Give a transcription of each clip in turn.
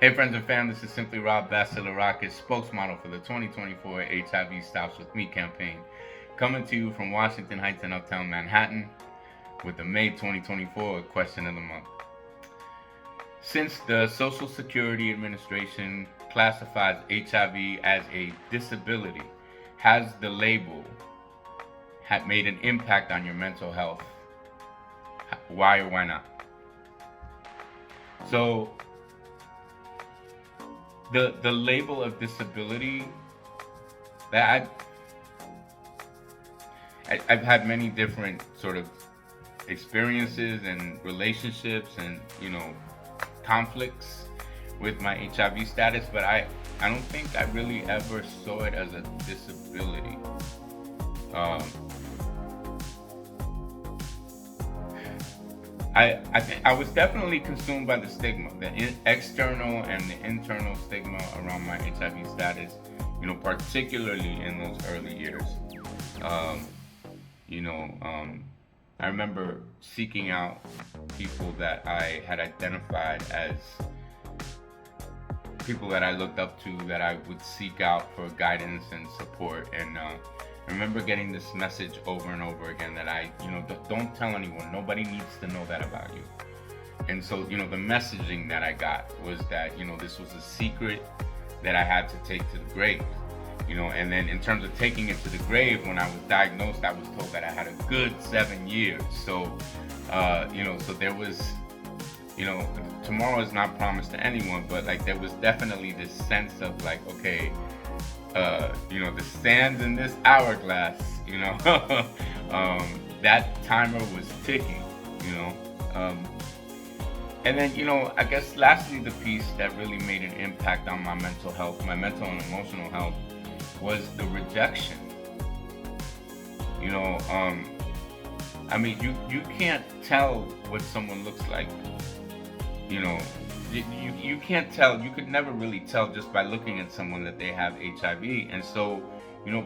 Hey friends and fam, this is Simply Rob Basilarakis, spokesmodel for the 2024 HIV Stops With Me campaign, coming to you from Washington Heights and Uptown Manhattan with the May 2024 question of the month. Since the Social Security Administration classifies HIV as a disability, has the label made an impact on your mental health? Why or why not? So, the label of disability, that I've had many different sort of experiences and relationships and conflicts with my HIV status, but I don't think I really ever saw it as a disability. I was definitely consumed by the stigma, the external and the internal stigma around my HIV status, particularly in those early years. Um, I remember seeking out people that I had identified as people that I looked up to, that I would seek out for guidance and support. And I remember getting this message over and over again that don't tell anyone. Nobody needs to know that about you. And so, the messaging that I got was that, this was a secret that I had to take to the grave. And then in terms of taking it to the grave, when I was diagnosed, I was told that I had a good 7 years. So, so there was, tomorrow is not promised to anyone, but like there was definitely this sense of like, okay, the sands in this hourglass, that timer was ticking, and then, I guess lastly, the piece that really made an impact on my mental health, my mental and emotional health, was the rejection. I mean, you can't tell what someone looks like. You can't tell. You could never really tell just by looking at someone that they have HIV. And so,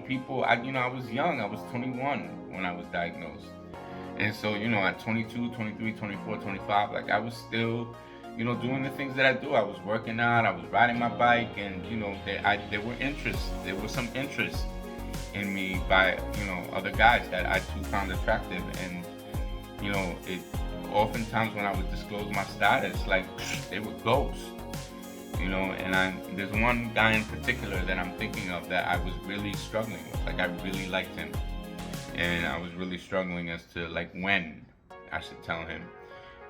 people. I was young. I was 21 when I was diagnosed. And so, at 22, 23, 24, 25, like I was still, doing the things that I do. I was working out, I was riding my bike, and, there was some interest in me by, other guys that I too found attractive. And, it oftentimes when I would disclose my status, like they would ghost, and there's one guy in particular that I'm thinking of that I was really struggling with. Like I really liked him. And I was really struggling as to like when I should tell him.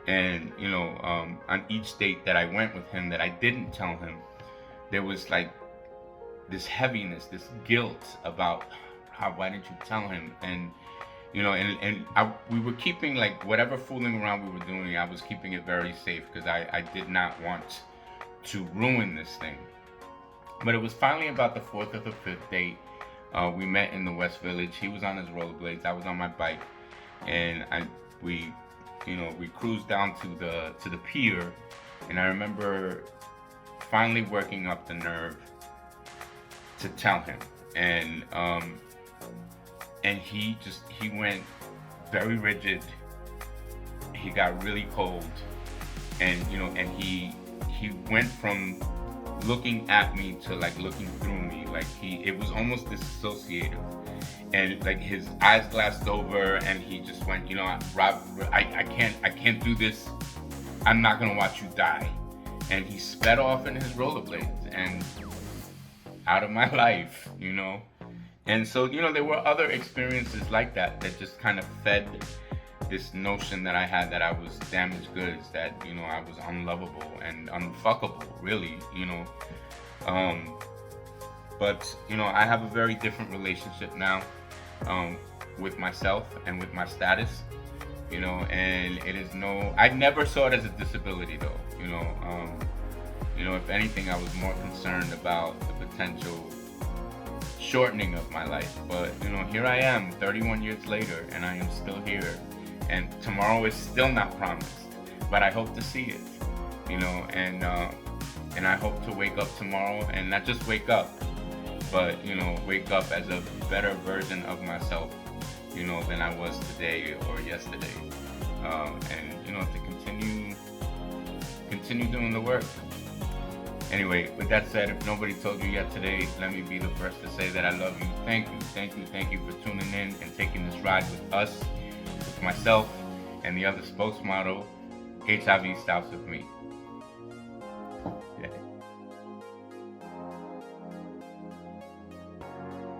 And on each date that I went with him that I didn't tell him, there was like this heaviness, this guilt about why didn't you tell him? And we were keeping like whatever fooling around we were doing, I was keeping it very safe because I did not want to ruin this thing. But it was finally about the fourth or the fifth date. We met in the West Village. He was on his rollerblades. I was on my bike, and we cruised down to the pier. And I remember finally working up the nerve to tell him, and he went very rigid. He got really cold, and he went from looking at me to like looking through me, like it was almost disassociative, and like his eyes glassed over, and he just went, Rob, I can't do this. I'm not gonna watch you die. And he sped off in his rollerblades and out of my life, And so, there were other experiences like that just kind of fed this notion that I had that I was damaged goods, that, I was unlovable and unfuckable, really, But, I have a very different relationship now with myself and with my status, and it is I never saw it as a disability though, if anything, I was more concerned about the potential shortening of my life. But, here I am 31 years later, and I am still here. And tomorrow is still not promised, but I hope to see it, and I hope to wake up tomorrow and not just wake up, but wake up as a better version of myself, than I was today or yesterday, and to continue doing the work. Anyway, with that said, if nobody told you yet today, let me be the first to say that I love you. Thank you for tuning in and taking this ride with us, with myself, and the other spokesmodel. HIV stops with me.